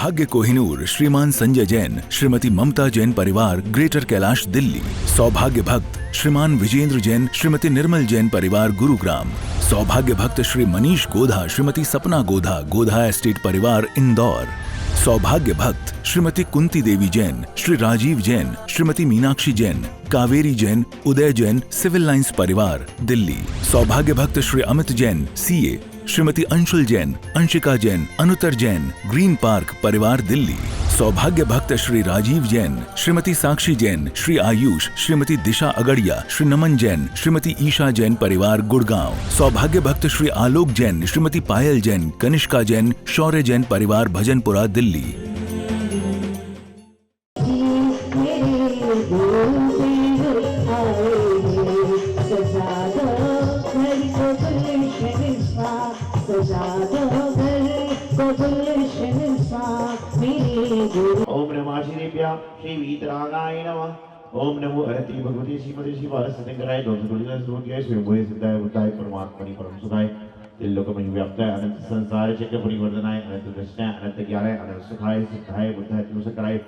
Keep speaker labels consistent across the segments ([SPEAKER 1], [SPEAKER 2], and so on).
[SPEAKER 1] सौभाग्य कोहिनूर श्रीमान संजय जैन, श्रीमती ममता जैन परिवार, ग्रेटर कैलाश, दिल्ली। सौभाग्य भक्त श्रीमान विजेंद्र जैन, श्रीमती निर्मल जैन परिवार, गुरुग्राम। सौभाग्य भक्त श्री मनीष गोधा, श्रीमती सपना गोधा, गोधा एस्टेट परिवार, इंदौर। सौभाग्य भक्त श्रीमती कुंती देवी जैन, श्री राजीव जैन, श्रीमती मीनाक्षी जैन, कावेरी जैन, उदय जैन, सिविल लाइंस परिवार, दिल्ली। सौभाग्य भक्त Shri Amit Jain, CA, Shrimati Anshul Jain, Anshika Jain, Anuttar Jain, green park परिवार, दिल्ली। सौभाग्य भक्त श्री राजीव जैन, श्रीमती साक्षी जैन, श्री आयुष, श्रीमती दिशा अगड़िया, श्री नमन जैन, श्रीमती ईशा जैन परिवार, गुड़गांव। सौभाग्य भक्त श्री आलोक जैन, श्रीमती पायल जैन, कनिष्का जैन, शौर्य जैन परिवार, भजनपुरा, दिल्ली।
[SPEAKER 2] ओम नमः श्रीभ्यः श्री वीतरागाय नमः। ओम नमो हरति भगवती श्रीमती श्री भारतंकराय ध्वंसकुलिकाय स्वरूपाय स्वयंभुवे सिद्धाय बुद्धाय परमात्मनि परम सुखाय त्रिलोकमहि व्याप्ताय अनंत संसार चक्र परिवर्तनाय अनंत दर्शनाय अनंत ज्ञानाय अनंत सुखाय सिद्धाय बुद्धाय त्रिलोकराय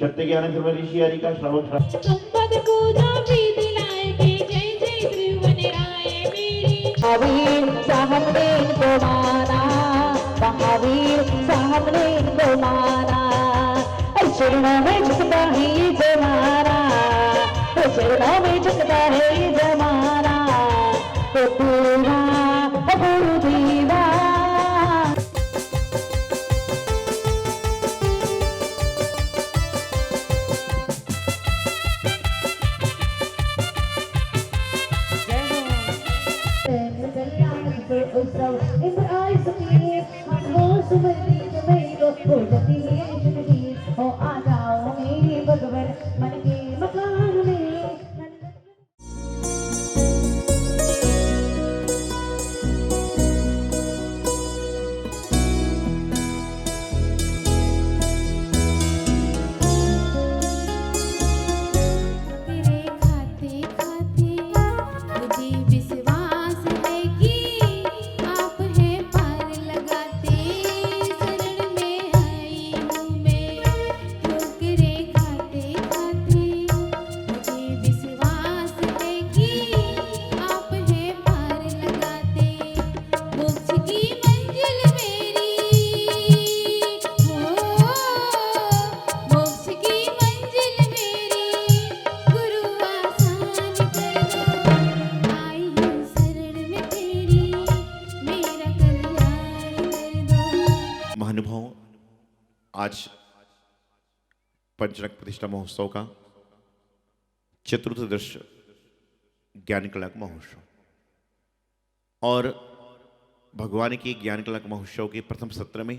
[SPEAKER 2] सत्य ज्ञान सर्वऋषि हरि का श्रवण
[SPEAKER 3] संपद पूजा भी दिलाए के जय जय त्रिभुवन राय मेरी महावीर साहब ने इनको माना, महावीर साहब ने इनको माना, चरणों में झुकता है ये जमाना, चरणों में झुकता है ये जमाना, तो पूरा गुरु दीवा।
[SPEAKER 2] आज पंचरत्न प्रतिष्ठा महोत्सव का चतुर्थ दृश्य ज्ञान कलक महोत्सव और भगवान के ज्ञान कलक महोत्सव के प्रथम सत्र में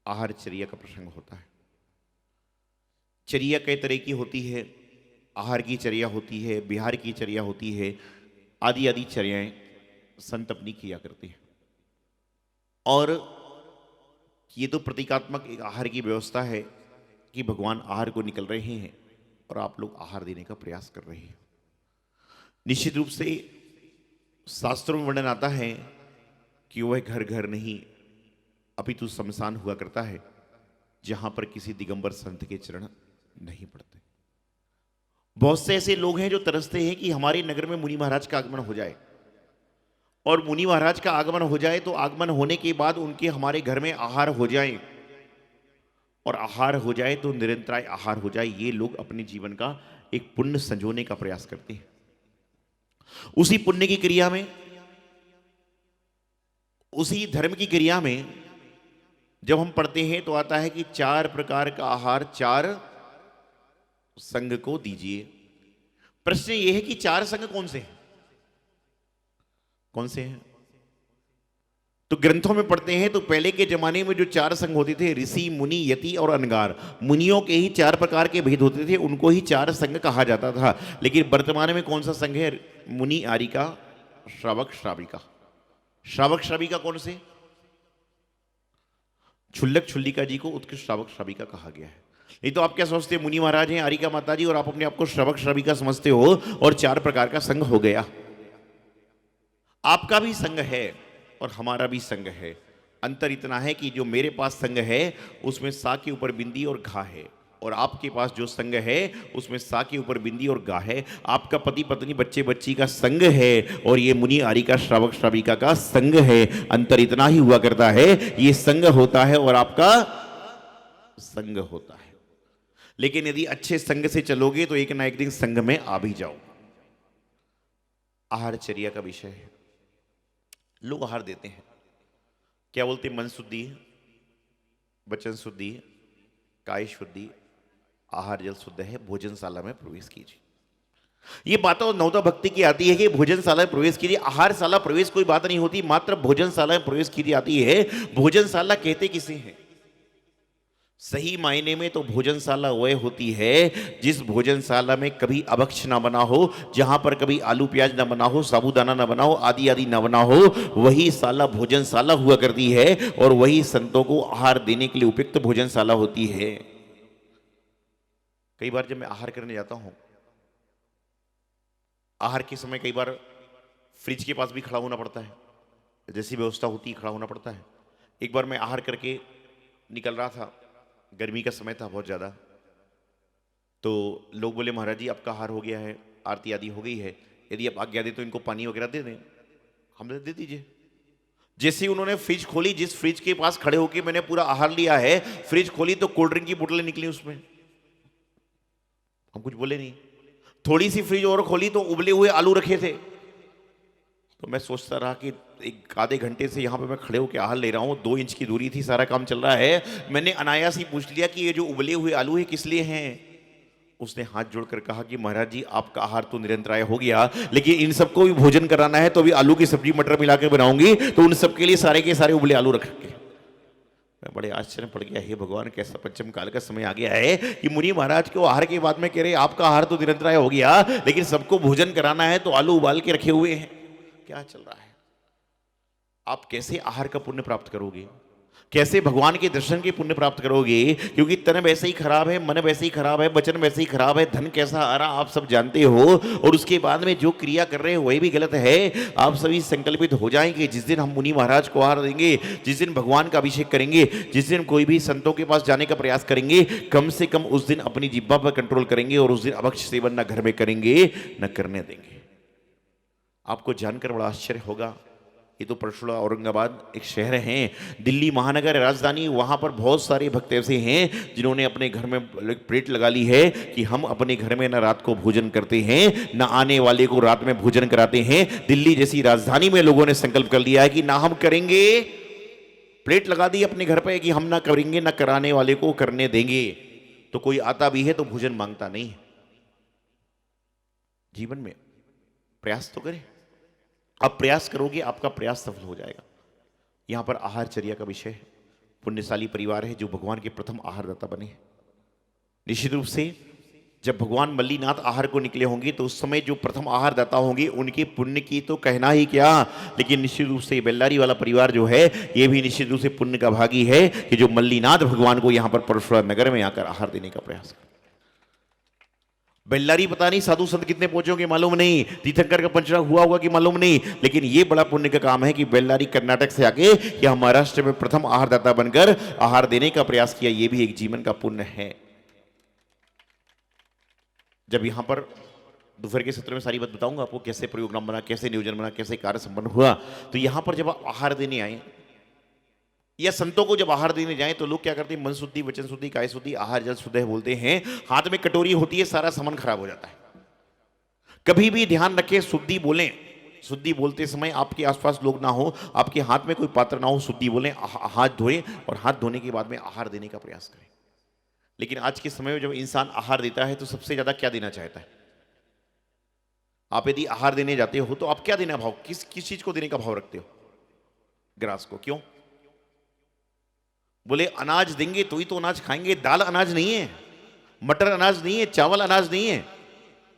[SPEAKER 2] आहार चर्या का प्रसंग होता है। चर्या कई तरह की होती है, आहार की चर्या होती है, विहार की चर्या होती है, आदि आदि चर्याएं संत अपनी किया करते हैं। और ये तो प्रतीकात्मक एक आहार की व्यवस्था है कि भगवान आहार को निकल रहे हैं और आप लोग आहार देने का प्रयास कर रहे हैं। निश्चित रूप से शास्त्रों में वर्णन आता है कि वह घर घर नहीं अपितु शमशान हुआ करता है जहां पर किसी दिगंबर संत के चरण नहीं पड़ते। बहुत से ऐसे लोग हैं जो तरसते हैं कि हमारे नगर में मुनि महाराज का आगमन हो जाए, और मुनि महाराज का आगमन हो जाए तो आगमन होने के बाद उनके हमारे घर में आहार हो जाए, और आहार हो जाए तो निरंतराय आहार हो जाए। ये लोग अपने जीवन का एक पुण्य संजोने का प्रयास करते हैं। उसी पुण्य की क्रिया में, उसी धर्म की क्रिया में जब हम पढ़ते हैं तो आता है कि 4 प्रकार का आहार 4 संघ को दीजिए। प्रश्न यह है कि 4 संघ कौन से हैं? कौन से हैं? तो ग्रंथों में पढ़ते हैं तो पहले के जमाने में जो 4 संघ होते थे, ऋषि, मुनि, यति और अनगार, मुनियों के ही 4 प्रकार के भेद होते थे, उनको ही 4 संघ कहा जाता था। लेकिन वर्तमान में कौन सा संघ है? मुनि, आरिका, श्रावक, श्राविका। श्रावक श्राविका कौन से? क्षुल्लक क्षुल्लिका जी को उत्कृष्ट श्रावक श्राविका कहा गया है। नहीं तो आप क्या सोचते हैं, मुनि महाराज हैं, आरिका माता जी, और आप अपने आप को श्रावक श्राविका समझते हो और 4 प्रकार का संघ हो गया। आपका भी संघ है और हमारा भी संघ है, अंतर इतना है कि जो मेरे पास संग है उसमें सा के ऊपर बिंदी और घा है, और आपके पास जो संग है उसमें सा के ऊपर बिंदी और गा है। आपका पति पत्नी बच्चे बच्ची का संग है और ये मुनि आर्य का श्रावक श्राविका का संग है। अंतर इतना ही हुआ करता है, ये संग होता है और आपका संग होता है। लेकिन यदि अच्छे संग से चलोगे तो एक ना एक दिन संग में आ भी जाओ। आहारचर्या का विषय है। लोग आहार देते हैं, क्या बोलते हैं? मन शुद्धि, वचन शुद्धि, काय शुद्धि, आहार जल शुद्ध है, भोजनशाला में प्रवेश कीजिए। ये बात तो नवता भक्ति की आती है कि भोजनशाला में प्रवेश कीजिए। आहारशाला प्रवेश कोई बात नहीं होती, मात्र भोजनशाला में प्रवेश कीजिए आती है। भोजनशाला कहते किसे हैं? सही मायने में तो भोजनशाला वह होती है जिस भोजनशाला में कभी अभक्ष ना बना हो, जहां पर कभी आलू प्याज ना बना हो, साबूदाना ना बना हो, आदि आदि ना बना हो, वही शाला भोजनशाला हुआ करती है और वही संतों को आहार देने के लिए उपयुक्त भोजनशाला होती है। कई बार जब मैं आहार करने जाता हूं, आहार के समय कई बार फ्रिज के पास भी खड़ा होना पड़ता है, जैसी व्यवस्था होती है खड़ा होना पड़ता है। एक बार मैं आहार करके निकल रहा था, गर्मी का समय था बहुत ज़्यादा, तो लोग बोले महाराज जी आपका आहार हो गया है, आरती आदि हो गई है, यदि आप आज्ञा दें तो इनको पानी वगैरह दे दें। हमने दे दीजिए। जैसे ही उन्होंने फ्रिज खोली, जिस फ्रिज के पास खड़े होकर मैंने पूरा आहार लिया है, फ्रिज खोली तो कोल्ड ड्रिंक की बोतलें निकली उसमें। हम कुछ बोले नहीं। थोड़ी सी फ्रिज और खोली तो उबले हुए आलू रखे थे। तो मैं सोचता रहा कि एक आधे घंटे से यहाँ पे मैं खड़े होकर आहार ले रहा हूँ, 2 इंच की दूरी थी, सारा काम चल रहा है। मैंने अनायास ही पूछ लिया कि ये जो उबले हुए आलू है किस लिए हैं? उसने हाथ जोड़कर कहा कि महाराज जी आपका आहार तो निरंतराय हो गया, लेकिन इन सबको भी भोजन कराना है तो अभी आलू की सब्जी मटर मिला के बनाऊंगी, तो उन सबके लिए सारे के सारे उबले आलू रख के। मैं बड़े आश्चर्य पड़ गया, हे भगवान कैसा पंचम काल का समय आ गया है कि मुनि महाराज को आहार के बाद में कह रहे आपका आहार तो निरंतराय हो गया, लेकिन सबको भोजन कराना है तो आलू उबाल के रखे हुए हैं। क्या चल रहा है? आप कैसे आहार का पुण्य प्राप्त करोगे? कैसे भगवान के दर्शन के पुण्य प्राप्त करोगे? क्योंकि तन वैसे ही खराब है, मन वैसे ही खराब है, वचन वैसे ही खराब है, धन कैसा आ रहा आप सब जानते हो, और उसके बाद में जो क्रिया कर रहे हो वही भी गलत है। आप सभी संकल्पित हो जाएंगे, जिस दिन हम मुनि महाराज को आहार देंगे, जिस दिन भगवान का अभिषेक करेंगे, जिस दिन कोई भी संतों के पास जाने का प्रयास करेंगे, कम से कम उस दिन अपनी जिह्वा पर कंट्रोल करेंगे और उस दिन अभक्ष सेवन न घर में करेंगे न करने देंगे। आपको जानकर बड़ा आश्चर्य होगा, ये तो परशुड़ा औरंगाबाद एक शहर है, दिल्ली महानगर राजधानी, वहाँ पर बहुत सारे भक्त ऐसे हैं जिन्होंने अपने घर में प्लेट लगा ली है कि हम अपने घर में ना रात को भोजन करते हैं, ना आने वाले को रात में भोजन कराते हैं। दिल्ली जैसी राजधानी में लोगों ने संकल्प कर लिया है कि ना हम करेंगे, प्लेट लगा दी अपने घर पर कि हम ना करेंगे, ना कराने वाले को करने देंगे। तो कोई आता भी है तो भोजन मांगता नहीं। जीवन में प्रयास तो करें। आप प्रयास करोगे, आपका प्रयास सफल हो जाएगा। यहां पर आहारचर्या का विषय है। पुण्यशाली परिवार है जो भगवान के प्रथम आहारदाता बने हैं। निश्चित रूप से जब भगवान मल्लीनाथ आहार को निकले होंगे तो उस समय जो प्रथम आहारदाता होंगे उनके पुण्य की तो कहना ही क्या, लेकिन निश्चित रूप से बेल्लारी वाला परिवार जो है ये भी निश्चित रूप से पुण्य का भागी है कि जो मल्लीनाथ भगवान को यहां पर परशुराम नगर में आकर आहार देने का प्रयास कर। बेल्लारी पता नहीं साधु संत कितने पहुंचे होंगे मालूम नहीं, तीर्थंकर का पंचनाम हुआ होगा कि मालूम नहीं, लेकिन ये बड़ा पुण्य का काम है कि बेल्लारी कर्नाटक से आके या महाराष्ट्र में प्रथम आहारदाता बनकर आहार देने का प्रयास किया। ये भी एक जीवन का पुण्य है। जब यहां पर दोपहर के सत्र में सारी बात बताऊंगा आपको, कैसे प्रोग्राम बना, कैसे नियोजन बना, कैसे कार्य संपन्न हुआ। तो यहां पर जब आप आहार देने आए या संतों को जब आहार देने जाएं तो लोग क्या करते हैं? मन शुद्धि, वचन शुद्धि, काय शुद्धि, आहार जल शुद्ध है बोलते हैं, हाथ में कटोरी होती है, सारा सामान खराब हो जाता है। कभी भी ध्यान रखें, शुद्धि बोलें। शुद्धि बोलते समय आपके आसपास लोग ना हो, आपके हाथ में कोई पात्र ना हो, शुद्धि बोलें, हाथ धोएं और हाथ धोने के बाद में आहार देने का प्रयास करें। लेकिन आज के समय में जब इंसान आहार देता है तो सबसे ज्यादा क्या देना चाहता है? आप यदि आहार देने जाते हो तो आप क्या देना भाव, किस चीज को देने का भाव रखते हो? ग्रास को। क्यों? बोले अनाज देंगे तो ही तो अनाज खाएंगे। दाल अनाज नहीं है, मटर अनाज नहीं है, चावल अनाज नहीं है,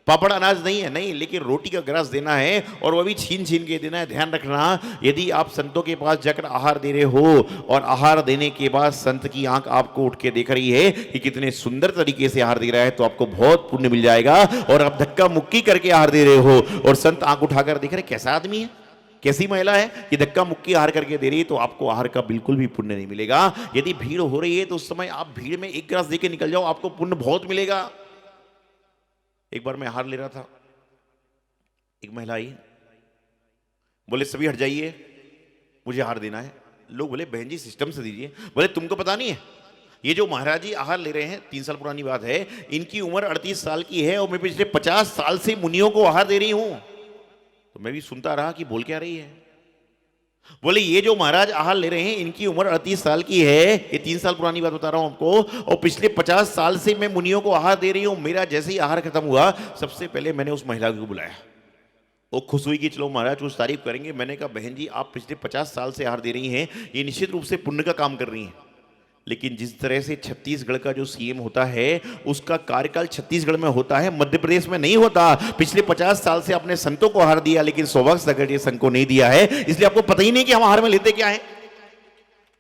[SPEAKER 2] पापड़ अनाज नहीं है, नहीं, लेकिन रोटी का ग्रास देना है और वो भी छीन छीन के देना है। ध्यान रखना, यदि आप संतों के पास जाकर आहार दे रहे हो और आहार देने के बाद संत की आंख आपको उठ के देख रही है कि कितने सुंदर तरीके से आहार दे रहा है, तो आपको बहुत पुण्य मिल जाएगा। और आप धक्का मुक्की करके आहार दे रहे हो और संत आंख उठाकर देख रहे कैसा आदमी है, कैसी महिला है कि धक्का मुक्की आहार करके दे रही है, तो आपको आहार का बिल्कुल भी पुण्य नहीं मिलेगा। यदि भीड़ हो रही है तो उस समय आप भीड़ में एक गिलास देके निकल जाओ, आपको पुण्य बहुत मिलेगा। एक बार मैं आहार ले रहा था, एक महिला आई, बोले सभी हट जाइए, मुझे आहार देना है। लोग बोले बहन जी सिस्टम से दीजिए। बोले तुमको पता नहीं है, ये जो महाराज जी आहार ले रहे हैं, 3 साल पुरानी बात है, इनकी उम्र 38 साल की है और मैं पिछले 50 साल से मुनियों को आहार दे रही हूं। तो मैं भी सुनता रहा कि बोल क्या रही है। बोले ये जो महाराज आहार ले रहे हैं, इनकी उम्र 38 साल की है, ये 3 साल पुरानी बात बता रहा हूं आपको, और पिछले 50 साल से मैं मुनियों को आहार दे रही हूं। मेरा जैसे ही आहार खत्म हुआ, सबसे पहले मैंने उस महिला को बुलाया। वो खुश हुई कि चलो महाराज कुछ तारीफ करेंगे। मैंने कहा बहन जी आप पिछले 50 साल से आहार दे रही हैं, ये निश्चित रूप से पुण्य का काम कर रही हैं, लेकिन जिस तरह से छत्तीसगढ़ का जो सीएम होता है उसका कार्यकाल छत्तीसगढ़ में होता है, मध्य प्रदेश में नहीं होता। पिछले 50 साल से आपने संतों को आहार दिया, लेकिन सौभाग्य सागर संघ को नहीं दिया है, इसलिए आपको पता ही नहीं कि हम आहार में लेते क्या है।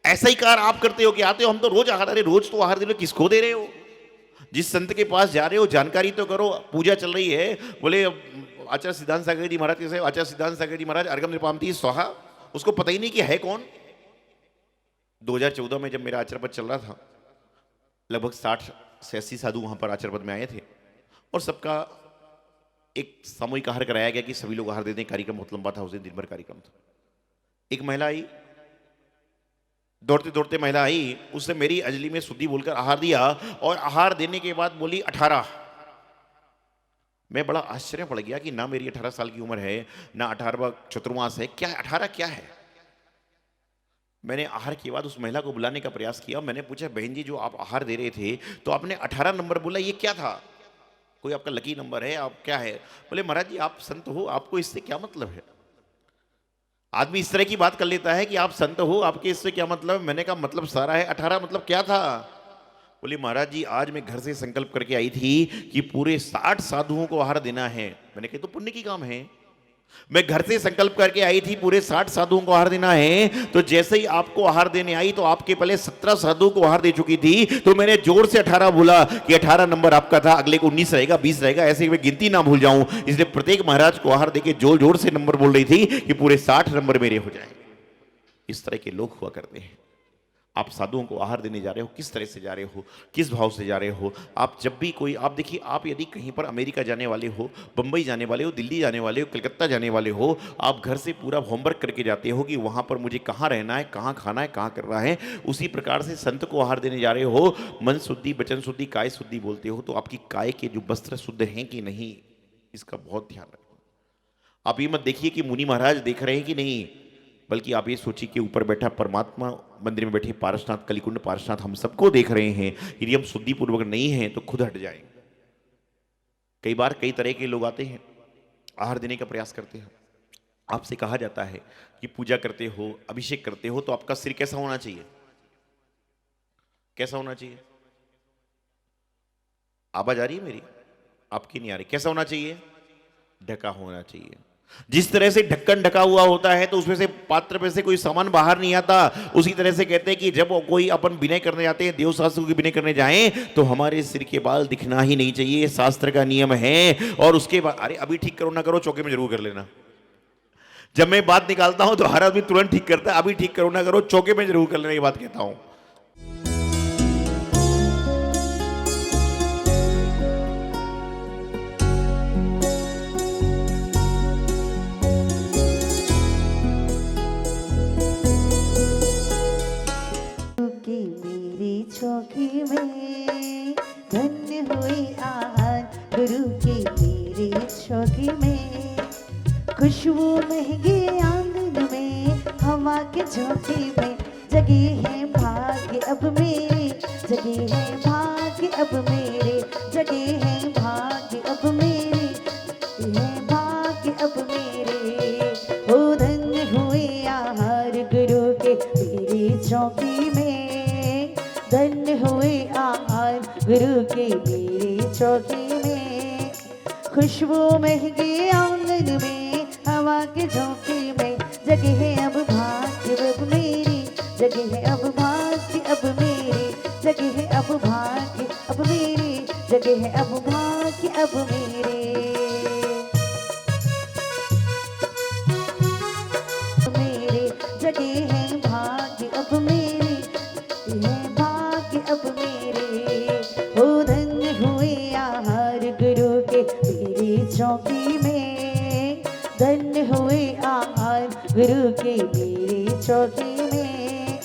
[SPEAKER 2] ऐसा ही कार्य आप करते हो कि आते हो हम तो रोज आहार, अरे रोज तो आहार दे रहे हो, किसको दे रहे हो? जिस संत के पास जा रहे हो जानकारी तो करो। पूजा चल रही है, बोले आचार्य सिद्धांत सागर जी महाराज कैसे, आचार्य सिद्धांत सागर जी महाराज अर्घम निपामती स्वाहा, उसको पता ही नहीं कि है कौन। 2014 में जब मेरा आचार्य पद चल रहा था, लगभग 60 से 80 साधु वहां पर आचार्य पद में आए थे और सबका एक सामूहिक आहार कराया गया कि सभी लोग आहार दे दें। कार्यक्रम बहुत लंबा था, उस दिन भर कार्यक्रम था। एक महिला आई, दौड़ते दौड़ते महिला आई, उसने मेरी अंजलि में शुद्धि बोलकर आहार दिया और आहार देने के बाद बोली 18। मैं बड़ा आश्चर्य पड़ गया कि ना मेरी 18 साल की उम्र है, ना 18वां चतुर्मास है, क्या 18 क्या है। मैंने आहार के बाद उस महिला को बुलाने का प्रयास किया। मैंने पूछा बहन जी जो आप आहार दे रहे थे तो आपने 18 नंबर बोला, ये क्या था? कोई आपका लकी नंबर है, आप क्या है? बोले महाराज जी आप संत हो, आपको इससे क्या मतलब है? आदमी इस तरह की बात कर लेता है कि आप संत हो, आपके इससे क्या मतलब? मैंने कहा मतलब सारा है, 18 मतलब क्या था? बोले महाराज जी आज मैं घर से संकल्प करके आई थी कि पूरे 60 साधुओं को आहार देना है। मैंने कहा तो पुण्य की काम है। मैं घर से संकल्प करके आई थी पूरे 60 साधुओं को आहार देना है, तो जैसे ही आपको आहार देने आई तो आपके पहले 17 साधुओं को आहार दे चुकी थी, तो मैंने जोर से 18 बोला कि 18 नंबर आपका था, अगले को 19 रहेगा, 20 रहेगा, ऐसे मैं गिनती ना भूल जाऊं। इसलिए प्रत्येक महाराज को आहार देके जोर जोर से नंबर बोल रही थी कि पूरे 60 नंबर मेरे हो जाए। इस तरह के लोग हुआ करते हैं। आप साधुओं को आहार देने जा रहे हो, किस तरह से जा रहे हो, किस भाव से जा रहे हो? आप जब भी कोई, आप देखिए, आप यदि कहीं पर अमेरिका जाने वाले हो, बंबई जाने वाले हो, दिल्ली जाने वाले हो, कलकत्ता जाने वाले हो, आप घर से पूरा होमवर्क करके जाते हो कि वहाँ पर मुझे कहाँ रहना है, कहाँ खाना है, कहाँ करना है। उसी प्रकार से संत को आहार देने जा रहे हो, मन शुद्धि, वचन शुद्धि, काय शुद्धि बोलते हो, तो आपकी काय के जो वस्त्र शुद्ध हैं कि नहीं, इसका बहुत ध्यान रखो। आप ये मत देखिए कि मुनि महाराज देख रहे हैं कि नहीं, बल्कि आप ये सोचिए कि ऊपर बैठा परमात्मा, मंदिर में बैठे पारसनाथ, कलिकुंड पारसनाथ हम सबको देख रहे हैं। यदि हम शुद्धि पूर्वक नहीं हैं तो खुद हट जाएंगे। कई बार कई तरह के लोग आते हैं, आहार देने का प्रयास करते हैं। आपसे कहा जाता है कि पूजा करते हो, अभिषेक करते हो, तो आपका सिर कैसा होना चाहिए? कैसा होना चाहिए? आवाज आ रही है मेरी? आपकी नहीं आ रही। कैसा होना चाहिए? ढका होना चाहिए। जिस तरह से ढक्कन ढका हुआ होता है तो उसमें से, पात्र में से कोई सामान बाहर नहीं आता, उसी तरह से कहते हैं कि जब कोई अपन विनय करने जाते हैं, देव शास्त्र की विनय करने जाएं, तो हमारे सिर के बाल दिखना ही नहीं चाहिए, शास्त्र का नियम है। और उसके बाद अरे अभी ठीक करो ना करो, चौके में जरूर कर लेना। जब मैं बात निकालता हूं तो हर आदमी तुरंत ठीक करता है, अभी ठीक करो ना करो, चौके में जरूर कर लेना, ये बात कहता हूं।
[SPEAKER 4] चौकी में धन्य हुई आहार गुरु की मेरी चौकी में, खुशबू महंगी आंगन में, हवा के झोंके में, जगी है भाग्य अब मेरे, जगी है भाग्य अब मेरे, जगी है भाग्य अब मेरे, है भाग्य अब मेरे। ओ धन्य हुए आहार गुरु के मेरी चौकी में, धन्य हुए आहार गुरु की मेरी चौकी में, खुशबू महंगी आंगन में, हवा के झोंके में, जगह है अब भाग्य अब मेरी, जगह है अब भाग्य अब मेरी, जगह है अब भाग्य अब मेरी, जगह है अब भाग्य अब मेरे। गुरु के मेरे चौकी में,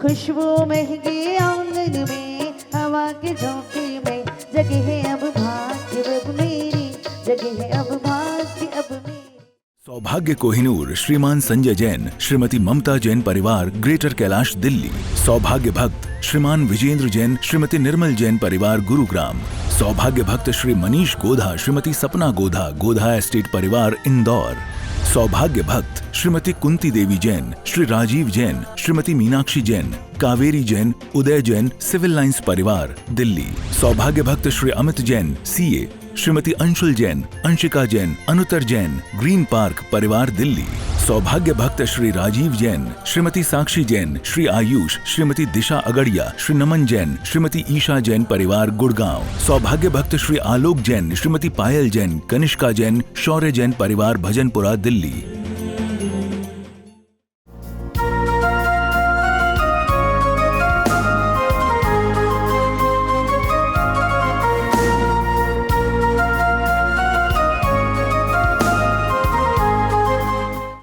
[SPEAKER 4] खुशबू महके आंगन में, हवा के झोंके में, जगह है अब भाग्य अब मेरी, जगह है अब भाग्य अब मेरी।
[SPEAKER 1] सौभाग्य कोहिनूर श्रीमान संजय जैन श्रीमती ममता जैन परिवार ग्रेटर कैलाश दिल्ली। सौभाग्य भक्त श्रीमान विजेंद्र जैन श्रीमती निर्मल जैन परिवार गुरुग्राम। सौभाग्य भक्त श्री मनीष गोधा श्रीमती सपना गोधा गोधा एस्टेट परिवार इंदौर। सौभाग्य भक्त श्रीमती कुंती देवी जैन श्री राजीव जैन श्रीमती मीनाक्षी जैन कावेरी जैन उदय जैन सिविल लाइंस परिवार दिल्ली। सौभाग्य भक्त Shri Amit Jain CA Shrimati Anshul Jain Anshika Jain Anuttar Jain green park परिवार दिल्ली। सौभाग्य भक्त श्री राजीव जैन श्रीमती साक्षी जैन श्री आयुष श्रीमती दिशा अगड़िया श्री नमन जैन श्रीमती ईशा जैन परिवार गुड़गांव। सौभाग्य भक्त श्री आलोक जैन श्रीमती पायल जैन कनिष्का जैन शौर्य जैन परिवार भजनपुरा दिल्ली।